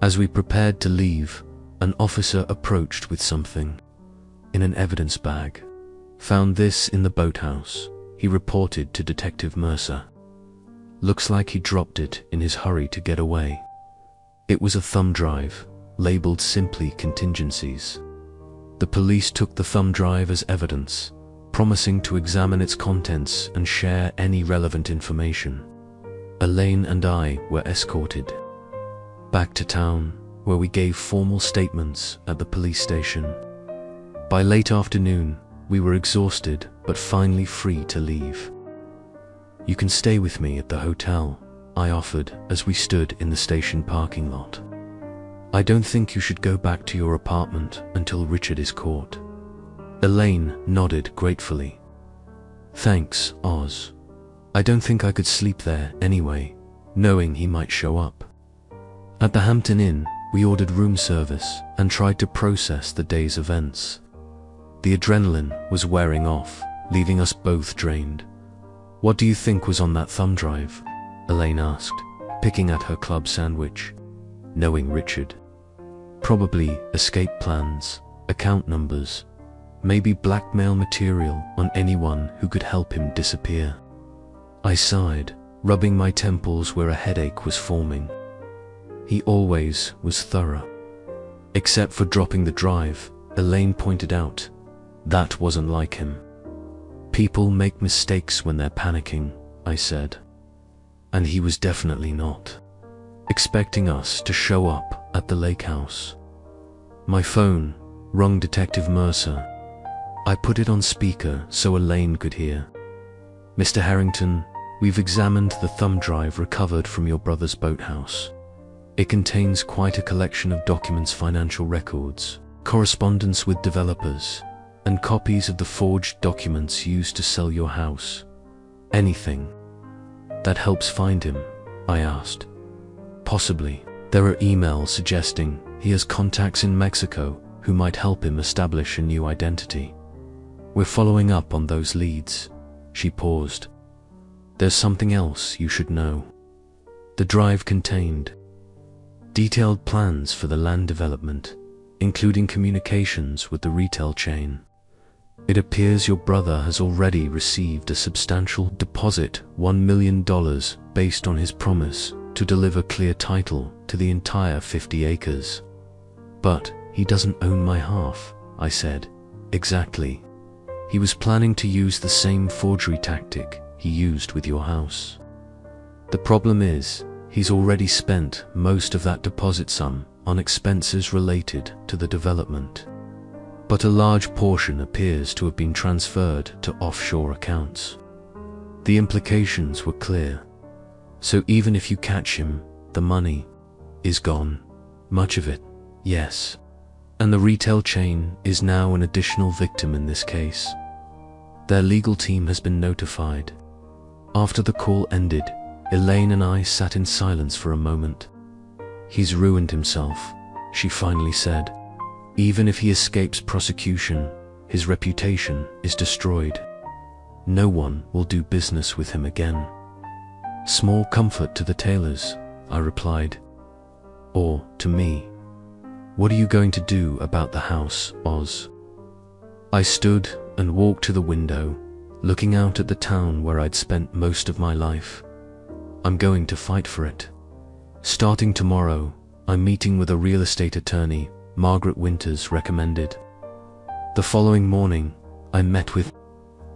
As we prepared to leave, an officer approached with something. In an evidence bag. Found this in the boathouse, he reported to Detective Mercer. Looks like he dropped it in his hurry to get away. It was a thumb drive, labeled simply contingencies. The police took the thumb drive as evidence, promising to examine its contents and share any relevant information. Elaine and I were escorted back to town, where we gave formal statements at the police station. By late afternoon, we were exhausted but finally free to leave. You can stay with me at the hotel, I offered as we stood in the station parking lot. I don't think you should go back to your apartment until Richard is caught. Elaine nodded gratefully. Thanks, Oz. I don't think I could sleep there anyway, knowing he might show up. At the Hampton Inn, we ordered room service and tried to process the day's events. The adrenaline was wearing off, leaving us both drained. What do you think was on that thumb drive? Elaine asked, picking at her club sandwich. Knowing Richard. Probably escape plans, account numbers, maybe blackmail material on anyone who could help him disappear. I sighed, rubbing my temples where a headache was forming. He always was thorough. Except for dropping the drive, Elaine pointed out. That wasn't like him. People make mistakes when they're panicking, I said. And he was definitely not. Expecting us to show up at the lake house. My phone rung Detective Mercer. I put it on speaker so Elaine could hear. Mr. Harrington, we've examined the thumb drive recovered from your brother's boathouse. It contains quite a collection of documents, financial records, correspondence with developers, and copies of the forged documents used to sell your house. Anything that helps find him? I asked. Possibly. There are emails suggesting he has contacts in Mexico who might help him establish a new identity. We're following up on those leads. She paused. There's something else you should know. The drive contained detailed plans for the land development, including communications with the retail chain. It appears your brother has already received a substantial deposit, $1 million, based on his promise to deliver clear title to the entire 50 acres. But he doesn't own my half, I said. Exactly. He was planning to use the same forgery tactic he used with your house. The problem is, he's already spent most of that deposit sum on expenses related to the development. But a large portion appears to have been transferred to offshore accounts. The implications were clear. So even if you catch him, the money is gone. Much of it, yes. And the retail chain is now an additional victim in this case. Their legal team has been notified. After the call ended, Elaine and I sat in silence for a moment. He's ruined himself, she finally said. Even if he escapes prosecution, his reputation is destroyed. No one will do business with him again. Small comfort to the Taylors, I replied. Or to me. What are you going to do about the house, Oz? I stood and walked to the window, looking out at the town where I'd spent most of my life. I'm going to fight for it. Starting tomorrow, I'm meeting with a real estate attorney Margaret Winters recommended. The following morning, I met with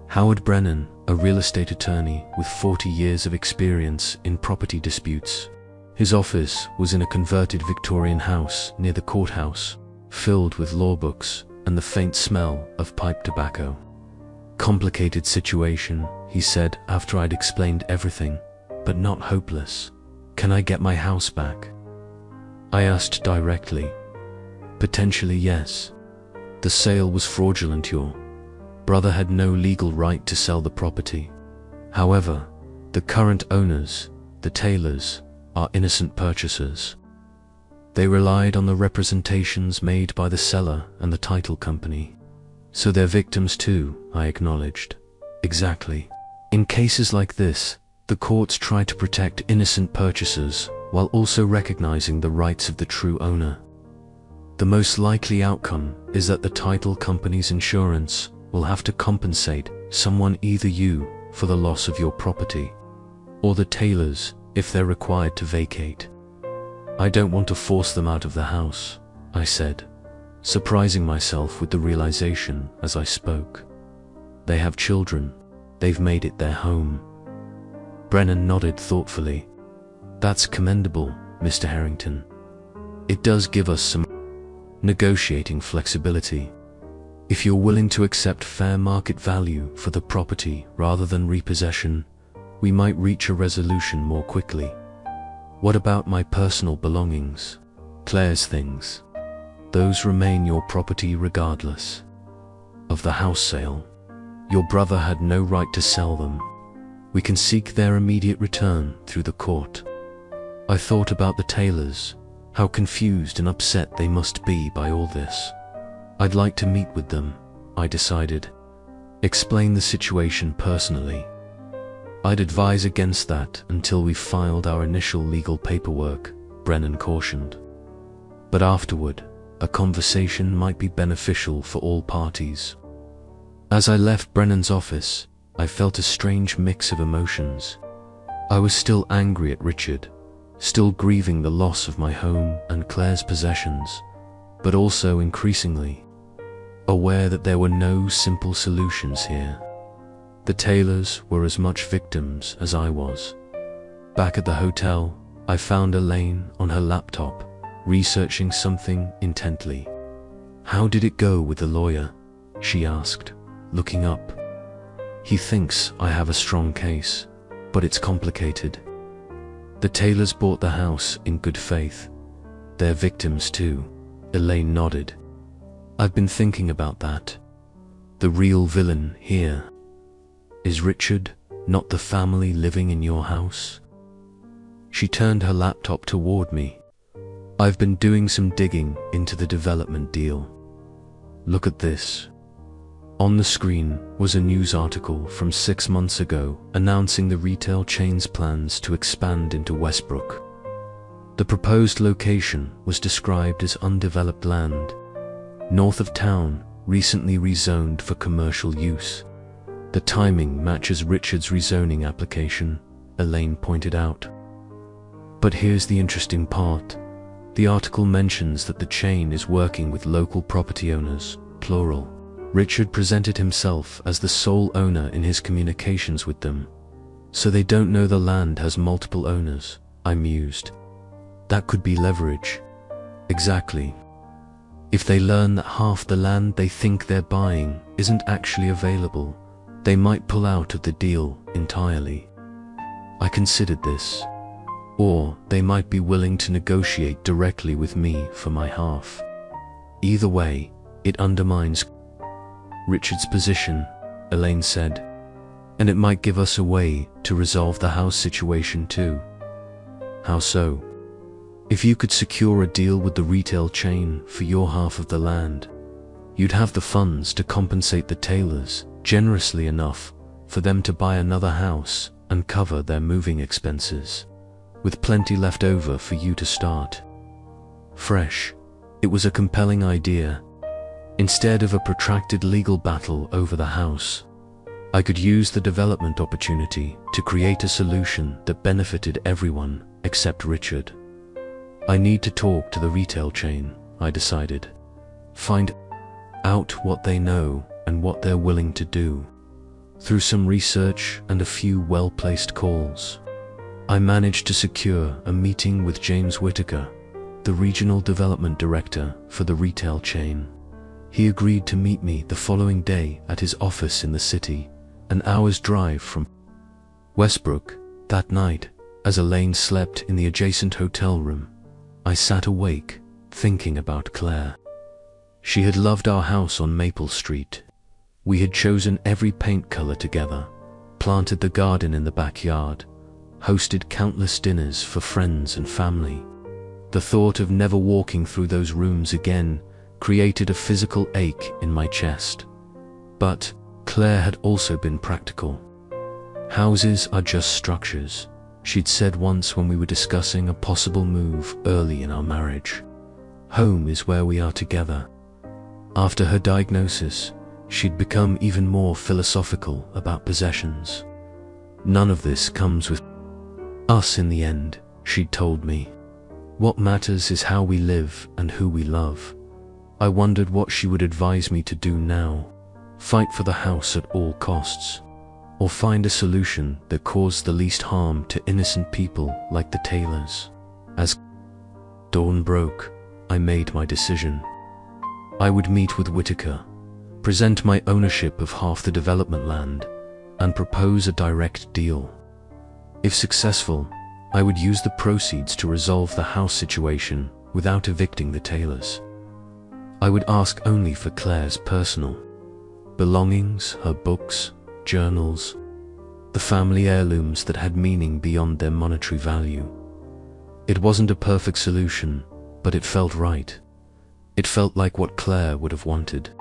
Howard Brennan, a real estate attorney with 40 years of experience in property disputes. His office was in a converted Victorian house near the courthouse, filled with law books and the faint smell of pipe tobacco. Complicated situation, he said after I'd explained everything, but not hopeless. Can I get my house back? I asked directly. Potentially yes. The sale was fraudulent. Your brother had no legal right to sell the property. However, the current owners, the Taylors, are innocent purchasers. They relied on the representations made by the seller and the title company. So they're victims too, I acknowledged. Exactly. In cases like this, the courts try to protect innocent purchasers while also recognizing the rights of the true owner. The most likely outcome is that the title company's insurance will have to compensate someone, either you for the loss of your property, or the Taylors if they're required to vacate. I don't want to force them out of the house, I said, surprising myself with the realization as I spoke. They have children. They've made it their home. Brennan nodded thoughtfully. That's commendable, Mr. Harrington. It does give us some negotiating flexibility. If you're willing to accept fair market value for the property rather than repossession, we might reach a resolution more quickly. What about my personal belongings? Claire's things. Those remain your property regardless of the house sale. Your brother had no right to sell them. We can seek their immediate return through the court. I thought about the Taylors, how confused and upset they must be by all this. I'd like to meet with them, I decided. Explain the situation personally. I'd advise against that until we filed our initial legal paperwork, Brennan cautioned. But afterward, a conversation might be beneficial for all parties. As I left Brennan's office, I felt a strange mix of emotions. I was still angry at Richard, still grieving the loss of my home and Claire's possessions, but also increasingly aware that there were no simple solutions here. The Taylors were as much victims as I was. Back at the hotel, I found Elaine on her laptop, researching something intently. "How did it go with the lawyer?" she asked, looking up. "He thinks I have a strong case, but it's complicated. The Taylors bought the house in good faith. They're victims too." Elaine nodded. "I've been thinking about that. The real villain here is Richard, not the family living in your house." She turned her laptop toward me. "I've been doing some digging into the development deal. Look at this." On the screen was a news article from 6 months ago announcing the retail chain's plans to expand into Westbrook. The proposed location was described as undeveloped land, north of town, recently rezoned for commercial use. "The timing matches Richard's rezoning application," Elaine pointed out. But here's the interesting part. The article mentions that the chain is working with local property owners, plural. Richard presented himself as the sole owner in his communications with them. "So they don't know the land has multiple owners," I mused. "That could be leverage." "Exactly. If they learn that half the land they think they're buying isn't actually available, they might pull out of the deal entirely." I considered this. Or they might be willing to negotiate directly with me for my half. Either way, it undermines Richard's position, Elaine said, and it might give us a way to resolve the house situation too. "How so?" "If you could secure a deal with the retail chain for your half of the land, you'd have the funds to compensate the Taylors generously enough for them to buy another house and cover their moving expenses, with plenty left over for you to start fresh." It was a compelling idea. Instead of a protracted legal battle over the house, I could use the development opportunity to create a solution that benefited everyone except Richard. I need to talk to the retail chain, I decided. Find out what they know and what they're willing to do. Through some research and a few well-placed calls, I managed to secure a meeting with James Whitaker, the regional development director for the retail chain. He agreed to meet me the following day at his office in the city, an hour's drive from Westbrook. That night, as Elaine slept in the adjacent hotel room, I sat awake, thinking about Claire. She had loved our house on Maple Street. We had chosen every paint color together, planted the garden in the backyard, hosted countless dinners for friends and family. The thought of never walking through those rooms again created a physical ache in my chest. But Claire had also been practical. "Houses are just structures," she'd said once when we were discussing a possible move early in our marriage. "Home is where we are together." After her diagnosis, she'd become even more philosophical about possessions. "None of this comes with us in the end," she'd told me. "What matters is how we live and who we love." I wondered what she would advise me to do now. Fight for the house at all costs, or find a solution that caused the least harm to innocent people like the Taylors. As dawn broke, I made my decision. I would meet with Whitaker, present my ownership of half the development land, and propose a direct deal. If successful, I would use the proceeds to resolve the house situation without evicting the Taylors. I would ask only for Claire's personal belongings, her books, journals, the family heirlooms that had meaning beyond their monetary value. It wasn't a perfect solution, but it felt right. It felt like what Claire would have wanted.